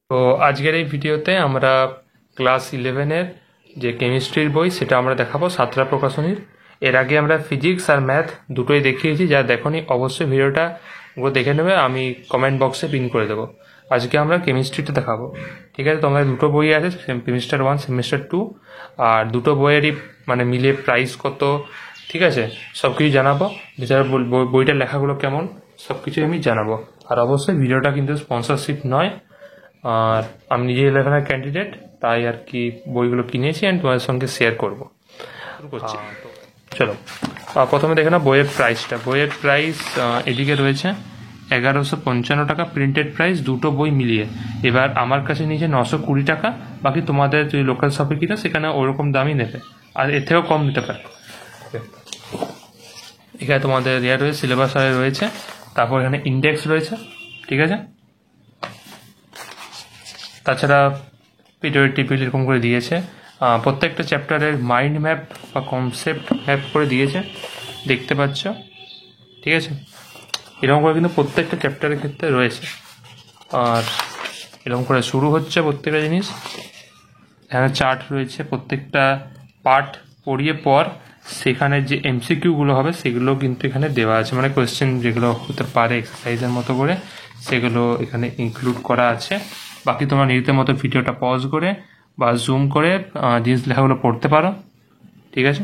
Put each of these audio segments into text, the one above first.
তো আজকের এই ভিডিওতে আমরা ক্লাস 11-এর যে কেমিস্ট্রির বই সেটা আমরা দেখাবো সাঁতরা প্রকাশনীর। এর আগে আমরা ফিজিক্স আর ম্যাথ দুটোই দেখিয়েছি, যা দেখোনি অবশ্যই ভিডিওটা দেখে নেবে, আমি কমেন্ট বক্সে পিন করে দেবো। আজকে আমরা কেমিস্ট্রিটা দেখাবো, ঠিক আছে? তোমাদের দুটো বই আছে, সেমিস্টার 1 সেমিস্টার 2, আর দুটো বইয়েরই মানে মিলে প্রাইস কত, ঠিক আছে, সব কিছু জানাবো। এছাড়া বইটার লেখাগুলো কেমন সব কিছুই আমি জানাবো। আর অবশ্যই ভিডিওটা কিন্তু স্পন্সরশিপ নয়, আর আমি নিজে 11-এর ক্যান্ডিডেট, তাই আর কি বইগুলো কিনেছি অ্যান্ড তোমাদের সঙ্গে শেয়ার করবো। করছি, চলো প্রথমে দেখে না বইয়ের প্রাইসটা। বইয়ের প্রাইস এদিকে রয়েছে 1155 টাকা প্রিন্টেড প্রাইস, দুটো বই মিলিয়ে। এবার আমার কাছে নিয়েছে 920 টাকা, বাকি তোমাদের যদি লোকাল শপে কিনা সেখানে ওরকম দামই নেবে, আর এর থেকেও কম নিতে পারে। এখানে তোমাদের রয়েছে সিলেবাস রয়েছে, তারপর এখানে ইন্ডেক্স রয়েছে, ঠিক আছে। তাছাড়া পিডিএফ টেবিল এরকম করে দিয়েছে, প্রত্যেকটা চ্যাপ্টারের মাইন্ড ম্যাপ বা কনসেপ্ট ম্যাপ করে দিয়েছে, দেখতে পাচ্ছ, ঠিক আছে। এরকম করে কিন্তু প্রত্যেকটা চ্যাপ্টারের ক্ষেত্রে রয়েছে। আর এরকম করে শুরু হচ্ছে প্রত্যেকটা জিনিস। এখানে চার্ট রয়েছে, প্রত্যেকটা পার্ট পড়িয়ে পর সেখানে যে এমসিকিউগুলো হবে সেগুলো কিন্তু এখানে দেওয়া আছে, মানে কোয়েশ্চেন যেগুলো হতে পারে এক্সারসাইজের মতো করে, সেগুলো এখানে ইনক্লুড করা আছে। বাকি তোমরা নিজেদের মতো ভিডিওটা পজ করে বা জুম করে জিনিস লেখাগুলো পড়তে পারো, ঠিক আছে।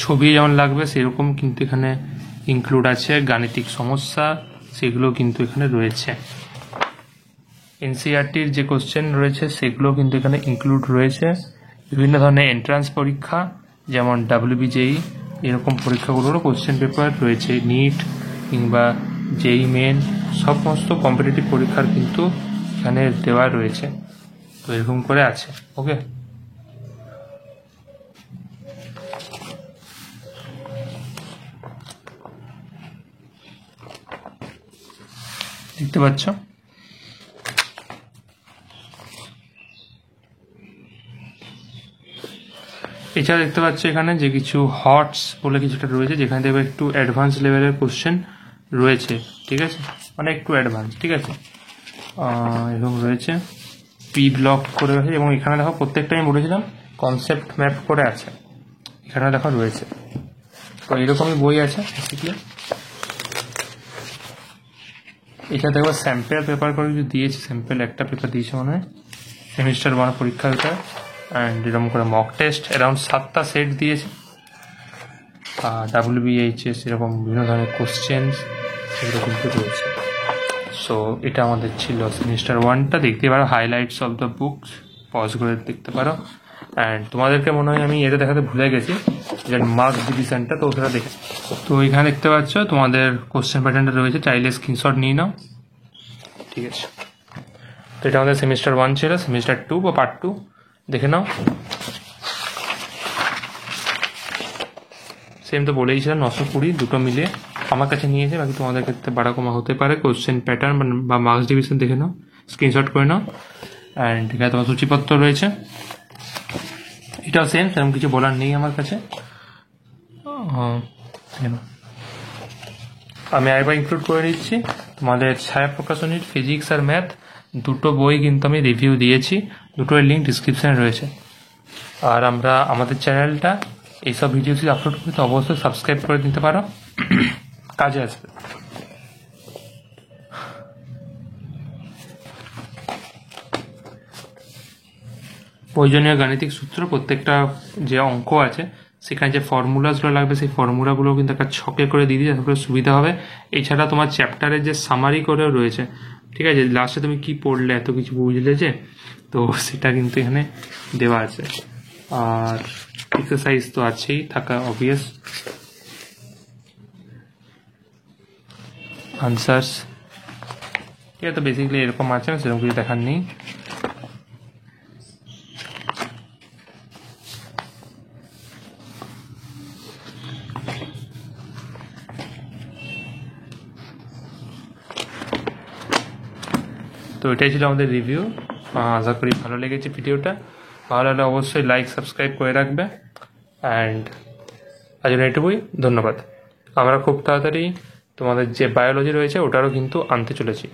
ছবি যেমন লাগবে সেরকম কিন্তু এখানে ইনক্লুড আছে। গাণিতিক সমস্যা সেগুলো কিন্তু এখানে রয়েছে। এনসিইআরটির যে কোশ্চেন রয়েছে সেগুলো কিন্তু এখানে ইনক্লুড রয়েছে। বিভিন্ন ধরনের এন্ট্রান্স পরীক্ষা যেমন WBJEE এরকম পরীক্ষাগুলোরও কোশ্চেন পেপার রয়েছে। নিট কিংবা JEE মেন সমস্ত কম্পিটিটিভ পরীক্ষার কিন্তু এখানে দেওয়া রয়েছে। তো এরকম করে আছে, ওকে। দেখতে পাচ্ছ, এছাড়া দেখতে পাচ্ছ এখানে যে কিছু হটস বলে কিছুটা রয়েছে, যেখানে দেখবে একটু অ্যাডভান্স লেভেলের কোশ্চেন রয়েছে, ঠিক আছে, মানে একটু অ্যাডভান্স, ঠিক আছে। এরকম রয়েছে, পি ব্লক করে রয়েছে, এবং এখানে দেখো প্রত্যেকটা আমি বলেছিলাম কনসেপ্ট ম্যাপ করে আছে, এখানে দেখো রয়েছে। তো এরকমই বই আছে বেসিক্যালি। এছাড়া দেখো স্যাম্পেল পেপার করে কিছু দিয়েছে, স্যাম্পেল একটা পেপার দিয়েছে মনে হয় সেমিস্টার 1 পরীক্ষা ওটা, অ্যান্ড এরকম করে মক টেস্ট অ্যারাউন্ড 7টা সেট দিয়েছে। WBHS এরকম বিভিন্ন ধরনের কোশ্চেন সেগুলো কিন্তু রয়েছে। সো এটা আমাদের ছিল সেমিস্টার 1টা। দেখতে পারো highlights of the books, pause করে দেখতে পারো। অ্যান্ড তোমাদেরকে মনে হয় আমি এটা দেখাতে ভুলে গেছি, যেটা মার্কস ডিভিশনটা, তো ওটা দেখে। তো এখানে দেখতে পাচ্ছ তোমাদের কোশ্চেন প্যাটার্নটা রয়েছে, চাইলে স্ক্রিনশট নিয়ে নাও, ঠিক আছে। তো এটা আমাদের সেমিস্টার 1 ছিল। সেমিস্টার 2 বা পার্ট 2 দেখে নাও। সেম তো বলেইছিলাম 920 দুটো মিলে আমার কাছে নিয়েছে, বাকি তোমাদের ক্ষেত্রে বাড়া কমা হতে পারে। কোশ্চেন প্যাটার্ন বা মার্কস ডিভিশন দেখে নাও, স্ক্রিনশট করে নাও। অ্যান্ড এখানে তোমার সূচিপত্র রয়েছে, এটাও সেম, সেরকম কিছু বলার নেই আমার কাছে। আমি আরেকবার ইনক্লুড করে নিচ্ছি, তোমাদের ছায়া প্রকাশনীর ফিজিক্স আর ম্যাথ দুটো বই কিন্তু আমি রিভিউ দিয়েছি, দুটোর লিঙ্ক ডিসক্রিপশানে রয়েছে। আর আমরা আমাদের চ্যানেলটা এইসব ভিডিও যদি আপলোড করি তো অবশ্যই সাবস্ক্রাইব করে দিতে পারো, কাজে আসবে। প্রয়োজনীয় গাণিতিক সূত্র, প্রত্যেকটা যে অঙ্ক আছে সেখানে যে ফর্মুলাসগুলো লাগবে সেই ফর্মুলাগুলো কিন্তু একটা ছকে করে দিয়ে দিই, তারপরে সুবিধা হবে। এছাড়া তোমার চ্যাপ্টারের যে সামারি করেও রয়েছে, ঠিক আছে, লাস্টে তুমি কি পড়লে, এত কিছু বুঝলে যে, তো সেটা কিন্তু এখানে দেওয়া আছে। আর এক্সারসাইজ তো আছেই থাকা অবভিয়াস, আনসার্স, ঠিক আছে। তো বেসিক্যালি এরকম আছে, সেরকম কিছু দেখার নেই। তো এটাই ছিল আমাদের রিভিউ। আশা করি ভালো লেগেছে ভিডিওটা। ভালো লাগলে অবশ্যই লাইক সাবস্ক্রাইব করে রাখবে। অ্যান্ড আজ এটুকুই, ধন্যবাদ। আমরা খুব তাড়াতাড়ি তোমাদের যে বায়োলজি রয়েছে ওটারও কিন্তু আনতে চলেছি।